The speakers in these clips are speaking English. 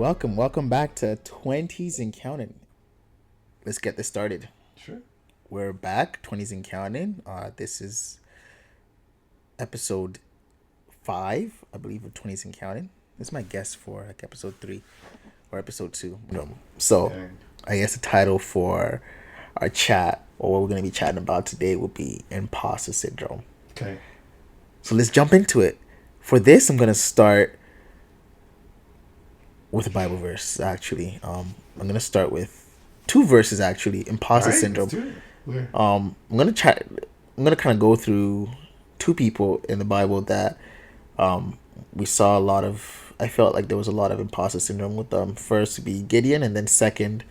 Welcome back to 20s and Counting. Let's get this started. Sure. We're back, 20s and Counting. This is episode 5, I believe, of 20s and Counting. This is my guess for like episode 3 or episode 2. So, Okay. I guess the title for our chat, or what we're going to be chatting about today, will be Imposter Syndrome. Okay. So, let's jump into it. For this, I'm going to start with a Bible verse, actually. I'm going to start with 2 verses, actually. Imposter All right. Let's Syndrome. do it. Where? I'm gonna try. I'm gonna kind of go through 2 people in the Bible that we saw a lot of. I felt like there was a lot of imposter syndrome with them. First would be Gideon, and then second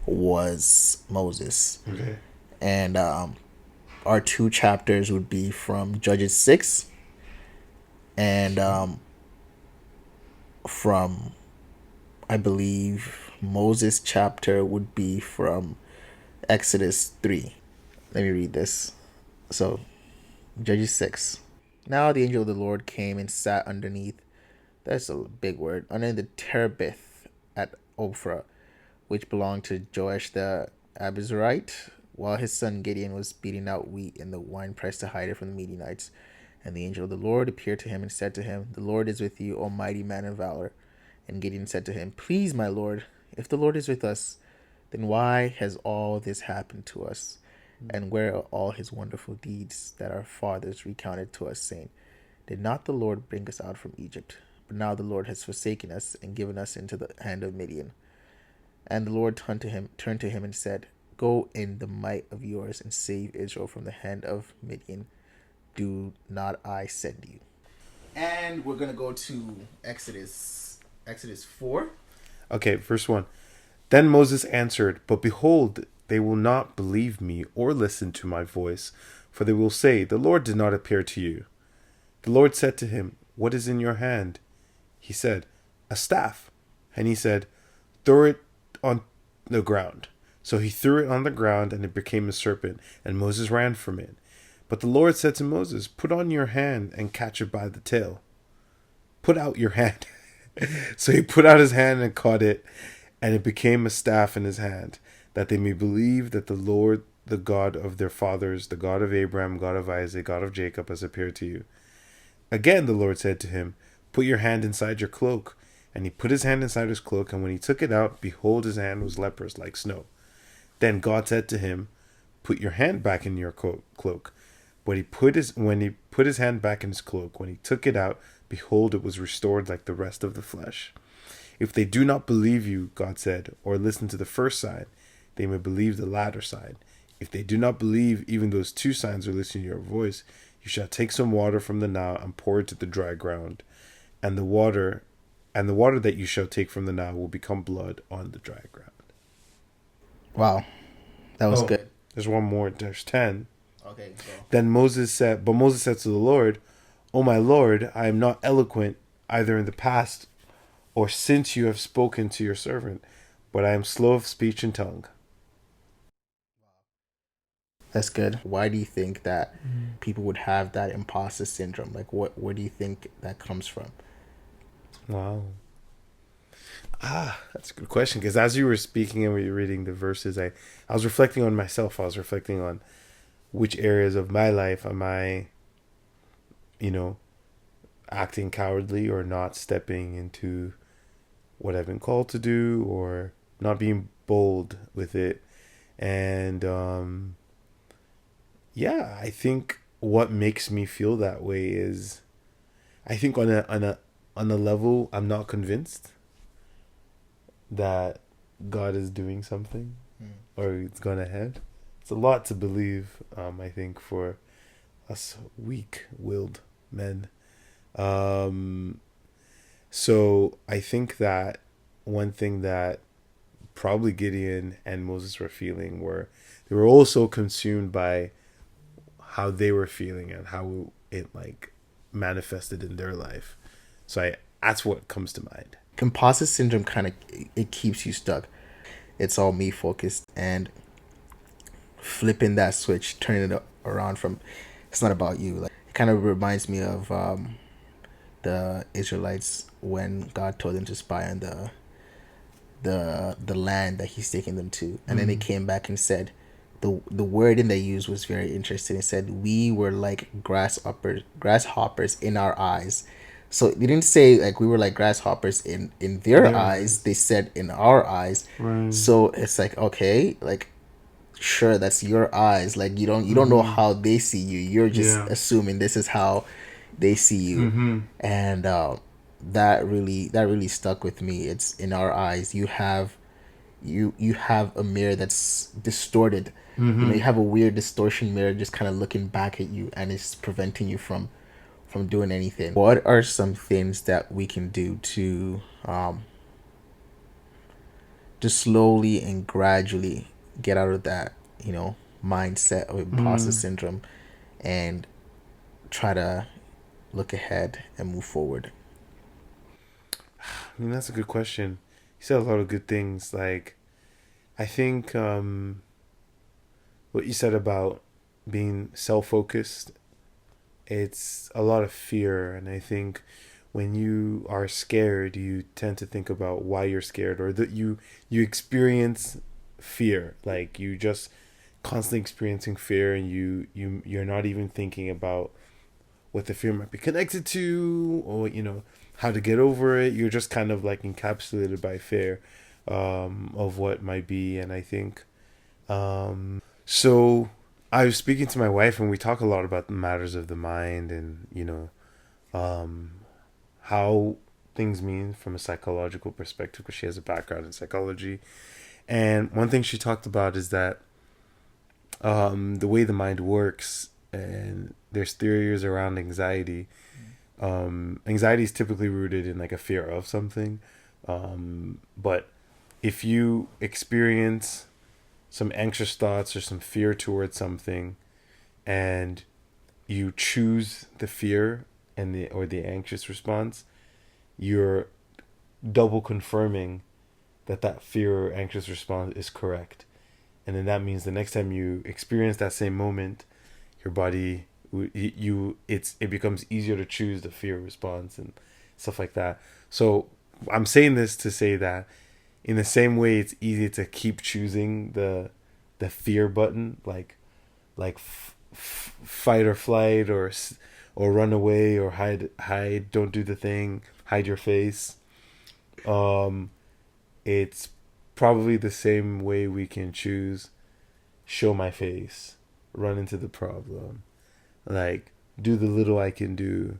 was Moses. Okay. And our 2 chapters would be from Judges 6 and from, I believe, Moses chapter would be from Exodus 3. Let me read this. So, Judges 6. Now the angel of the Lord came and sat underneath, that's a big word, under the terebinth at Ophrah, which belonged to Joash the Abizarite, while his son Gideon was beating out wheat in the winepress to hide it from the Midianites. And the angel of the Lord appeared to him and said to him, "The Lord is with you, O mighty man of valor." And Gideon said to him, "Please, my Lord, if the Lord is with us, then why has all this happened to us? And where are all his wonderful deeds that our fathers recounted to us, saying, Did not the Lord bring us out from Egypt? But now the Lord has forsaken us and given us into the hand of Midian." And the Lord turned to him and said, "Go in the might of yours and save Israel from the hand of Midian. Do not I send you?" And we're gonna go to Exodus 4. Okay. Verse 1. Then Moses answered, "But behold, they will not believe me or listen to my voice, for they will say, 'The Lord did not appear to you.' The Lord said to him, 'What is in your hand?' He said, 'A staff.' And he said, 'Throw it on the ground.' So he threw it on the ground, and it became a serpent, and Moses ran from it. But the Lord said to Moses, 'Put on your hand and catch it by the tail.' 'Put out your hand.' So he put out his hand and caught it, and it became a staff in his hand, that they may believe that the Lord, the God of their fathers, the God of Abraham, God of Isaac, God of Jacob, has appeared to you." Again the Lord said to him, "Put your hand inside your cloak." And he put his hand inside his cloak, and when he took it out, behold, his hand was leprous like snow. Then God said to him, "Put your hand back in your cloak." When he put his hand back in his cloak, when he took it out, behold, it was restored like the rest of the flesh. "If they do not believe you," God said, "or listen to the first sign, they may believe the latter sign. If they do not believe even those 2 signs or listen to your voice, you shall take some water from the Nile and pour it to the dry ground, and the water that you shall take from the Nile will become blood on the dry ground." Wow, that was good. There's one more. There's 10. Okay, so Then Moses said to the Lord, "O my Lord, I am not eloquent either in the past or since you have spoken to your servant, but I am slow of speech and tongue." that's good. Why do you think that people would have that imposter syndrome? Like, where do you think that comes from? Wow. That's a good question. Because as you were speaking and we were reading the verses, I was reflecting on myself. I was reflecting on which areas of my life am I, acting cowardly or not stepping into what I've been called to do or not being bold with it. And I think what makes me feel that way is, I think on a level, I'm not convinced that God is doing something or it's gone ahead. It's a lot to believe, I think, for us weak-willed men. So I think that one thing that probably Gideon and Moses were feeling were they were also consumed by how they were feeling and how it like manifested in their life. So that's what comes to mind. Imposter syndrome kind of, it keeps you stuck. It's all me focused, and flipping that switch, turning it around from, it's not about you. Like, it kind of reminds me of the Israelites when God told them to spy on the land that he's taking them to. And then they came back and said, the wording they used was very interesting. It said, we were like grasshoppers in our eyes. So they didn't say like we were like grasshoppers in their Their eyes. eyes. They said in our eyes. Right. So it's like, okay, like sure, that's your eyes. Like you don't know how they see you. You're just Yeah. assuming this is how they see you. And that really stuck with me. It's in our eyes. You have a mirror that's distorted. You have a weird distortion mirror just kind of looking back at you, and it's preventing you from doing anything. What are some things that we can do to slowly and gradually get out of that, mindset of imposter syndrome, and try to look ahead and move forward? I mean, that's a good question. You said a lot of good things. Like, I think what you said about being self-focused, it's a lot of fear. And I think when you are scared, you tend to think about why you're scared, or that you experience fear. Like, you just constantly experiencing fear, and you're not even thinking about what the fear might be connected to, or how to get over it. You're just kind of like encapsulated by fear of what might be. And I think so I was speaking to my wife, and we talk a lot about the matters of the mind, and um how things mean from a psychological perspective, because she has a background in psychology. And one thing she talked about is that the way the mind works, and there's theories around anxiety. Anxiety is typically rooted in like a fear of something, but if you experience some anxious thoughts or some fear towards something, and you choose the fear and the anxious response, you're double confirming that fear or anxious response is correct. And then that means the next time you experience that same moment, your body, it becomes easier to choose the fear response and stuff like that. So I'm saying this to say that in the same way, it's easy to keep choosing the fear button, like fight or flight, or run away, or hide, don't do the thing, hide your face. It's probably the same way we can choose show my face, run into the problem, like do the little I can do.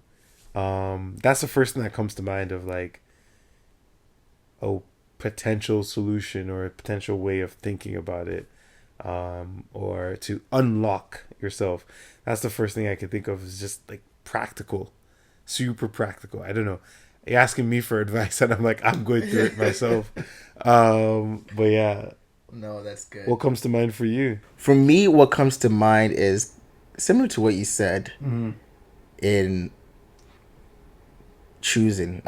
That's the first thing that comes to mind of like a potential solution or a potential way of thinking about it, or to unlock yourself. That's the first thing I can think of, is just like practical, super practical. I don't know. You're asking me for advice, and I'm like, I'm going through it myself. But yeah, No, that's good. what comes to mind for you? For me, what comes to mind is similar to what you said in choosing.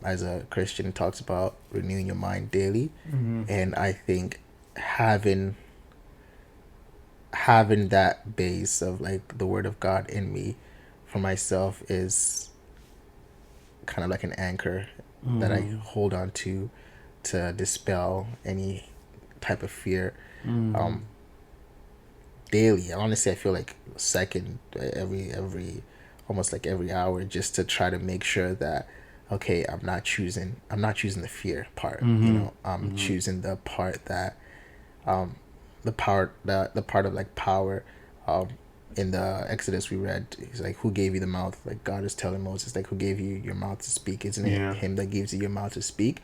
As a Christian, it talks about renewing your mind daily, and I think having that base of like the Word of God in me for myself is kind of like an anchor that I hold on to dispel any type of fear. Daily, honestly, I feel like second every almost like every hour, just to try to make sure that, okay, I'm not choosing the fear part. I'm choosing the part that the part of like power. In the Exodus we read, he's like, who gave you the mouth? Like, God is telling Moses, like, who gave you your mouth to speak? Isn't it Yeah. him that gives you your mouth to speak?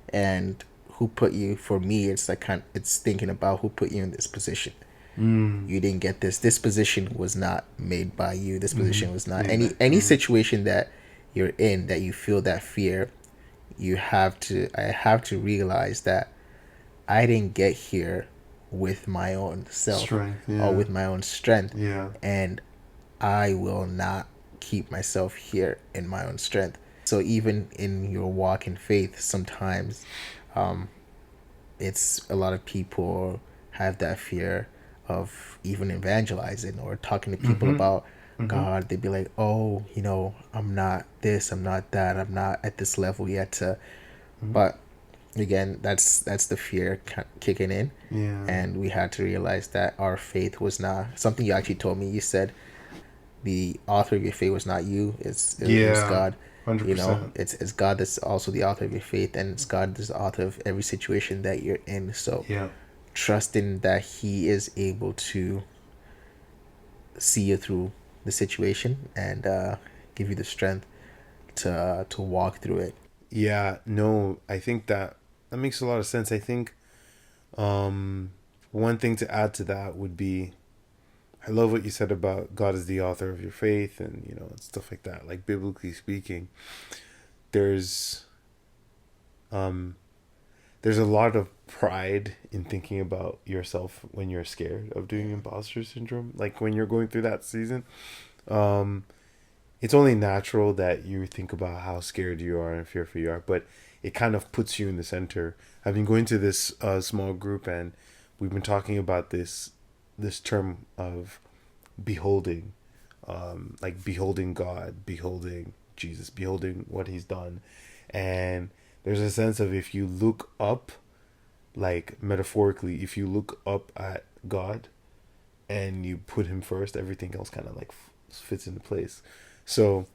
And who put you, for me, it's like it's thinking about who put you in this position. You didn't get this position was not made by you. This position was not any situation that you're in that you feel that fear. I have to realize that I didn't get here with my own self Strength, or yeah. with my own strength. Yeah. And I will not keep myself here in my own strength. So even in your walk in faith, sometimes it's a lot of people have that fear of even evangelizing or talking to people about God. They'd be like, oh, I'm not this, I'm not that, I'm not at this level yet to. But again, that's the fear kicking in, Yeah. and we had to realize that our faith was not something. You actually told me, you said the author of your faith was not you, it was Yeah. God. You know, 100%. it's God that's also the author of your faith, and it's God that's the author of every situation that you're in. So Yeah. trusting that he is able to see you through the situation, and give you the strength to walk through it. Yeah. No, I think that makes a lot of sense. I think um, one thing to add to that would be I love what you said about God is the author of your faith and, stuff like that. Like, biblically speaking, there's um, there's a lot of pride in thinking about yourself when you're scared of doing imposter syndrome. Like, when you're going through that season, um, it's only natural that you think about how scared you are and fearful you are, but it kind of puts you in the center. I've been going to this small group, and we've been talking about this term of beholding, like beholding God, beholding Jesus, beholding what He's done, and there's a sense of, if you look up, like metaphorically, if you look up at God and you put Him first, everything else kind of like fits into place. So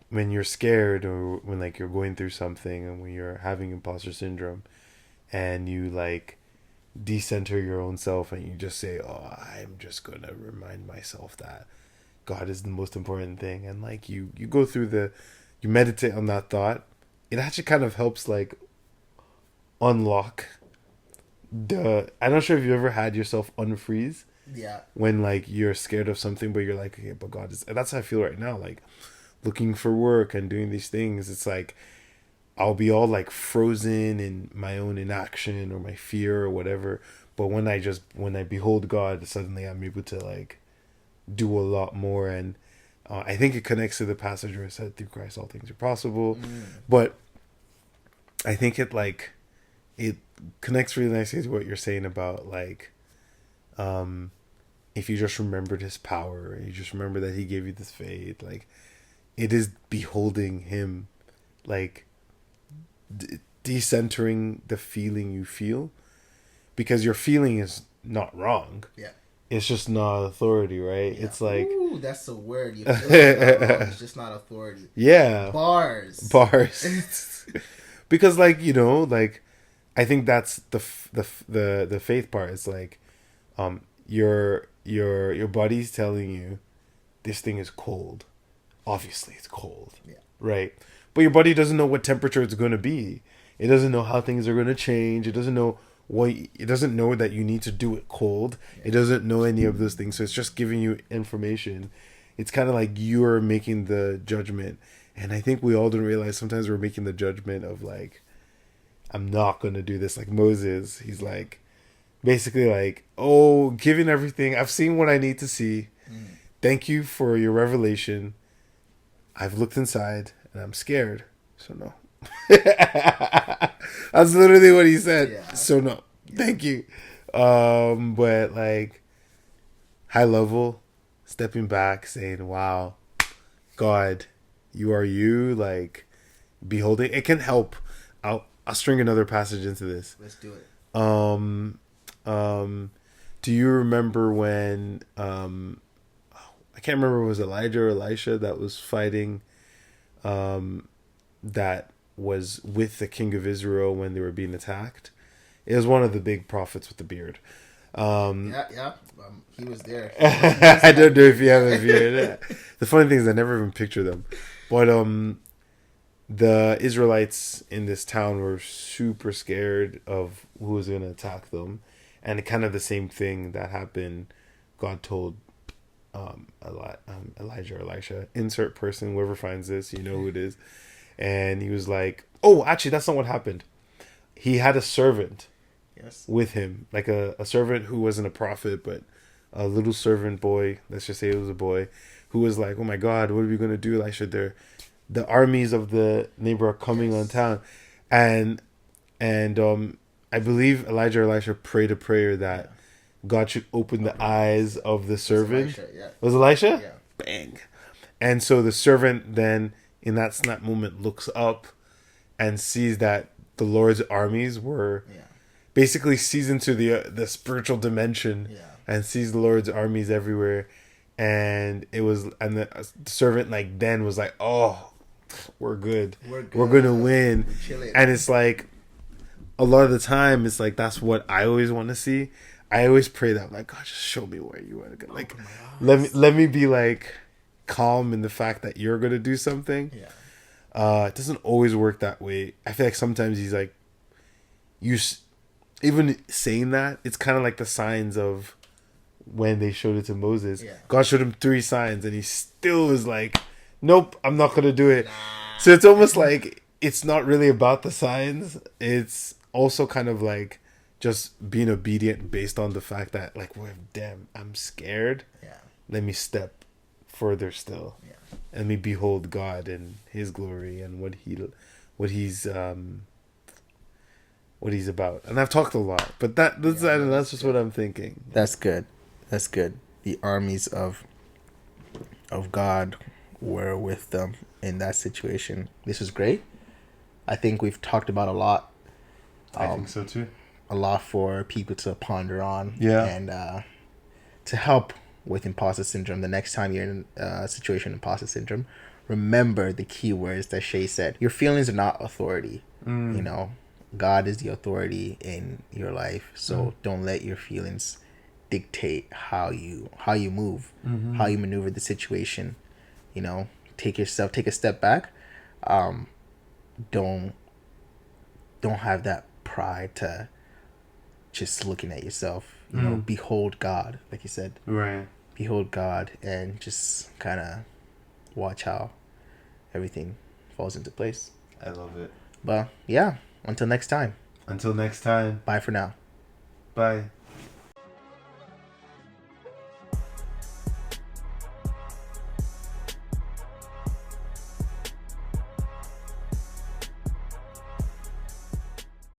when you're scared, or when like you're going through something, and when you're having imposter syndrome, and you like decenter your own self, and you just say, "Oh, I'm just gonna remind myself that God is the most important thing," and like you go through you meditate on that thought, it actually kind of helps like unlock I'm not sure if you ever had yourself unfreeze Yeah. when like you're scared of something, but you're like, okay, but God is, and that's how I feel right now, like looking for work and doing these things. It's like I'll be all like frozen in my own inaction or my fear or whatever, but when I behold God, suddenly I'm able to like do a lot more. And I think it connects to the passage where it said, through Christ all things are possible. But I think it connects really nicely to what you're saying about like, if you just remembered His power, you just remember that He gave you this faith, like it is beholding Him, like decentering the feeling you feel, because your feeling is not wrong. Yeah. It's just not authority, right? Yeah. It's like, Ooh, that's the word. You feel it's not wrong. It's just not authority. yeah, Bars. bars. Because like, like I think that's the faith part. It's like, your body's telling you this thing is cold. Obviously, it's cold. Yeah. Right. But your body doesn't know what temperature it's going to be. It doesn't know how things are going to change. It doesn't know it doesn't know that you need to do it cold. Yeah. It doesn't know any of those things. So it's just giving you information. It's kind of like you're making the judgment. And I think we all don't realize sometimes we're making the judgment of like, I'm not going to do this. Like Moses, he's like, basically like, oh, given everything, I've seen what I need to see. Thank you for your revelation. I've looked inside and I'm scared. So no. That's literally what he said. Yeah. So no. Yeah. Thank you. But like high level, stepping back, saying, wow, God, you are you, like beholding. It can help. I'll string another passage into this. Let's do it. Do you remember when I can't remember if it was Elijah or Elisha that was fighting, that was with the king of Israel when they were being attacked? It was one of the big prophets with the beard. Yeah. He was there. I don't know if you have a beard. The funny thing is I never even picture them. But the Israelites in this town were super scared of who was going to attack them. And kind of the same thing that happened, God told Elijah or Elisha, insert person, whoever finds this, you know who it is. And he was like, oh, actually, that's not what happened. He had a servant with him, like a servant who wasn't a prophet, but a little servant boy. Let's just say it was a boy who was like, oh my God, what are we going to do, Elisha? The armies of the neighbor are coming on town. And I believe Elijah or Elisha prayed a prayer that God should open the eyes of the servant. Was Elisha? Yeah. Bang. And so the servant then, in that snap moment, looks up and sees that the Lord's armies were basically sees into the spiritual dimension and sees the Lord's armies everywhere. And the servant like then was like, oh, we're good. We're gonna win. And it's like a lot of the time it's like that's what I always want to see. I always pray that, like, God, just show me where you want to go. Like, let me be like calm in the fact that you're gonna do something. It doesn't always work that way. I feel like sometimes he's like, even saying that, it's kind of like the signs of when they showed it to Moses. God showed him 3 signs, and he still was like, nope, I'm not gonna do it. So it's almost like it's not really about the signs. It's also kind of like just being obedient based on the fact that, like, well, damn, I'm scared. Let me step further still. And me behold God and His glory and what He's about. And I've talked a lot, but that's just what I'm thinking. That's good. That's good. The armies of God were with them in that situation. This was great. I think we've talked about a lot. I think so too. A lot for people to ponder on. Yeah. And to help with imposter syndrome. The next time you're in a situation of imposter syndrome, remember the key words that Shay said. Your feelings are not authority. You know, God is the authority in your life. So don't let your feelings dictate how you move, how you maneuver the situation. You know, take a step back. Don't have that pride to just looking at yourself. You know, behold God, like you said. Right. Behold God, and just kind of watch how everything falls into place. I love it. But yeah, until next time. Until next time. Bye for now. Bye.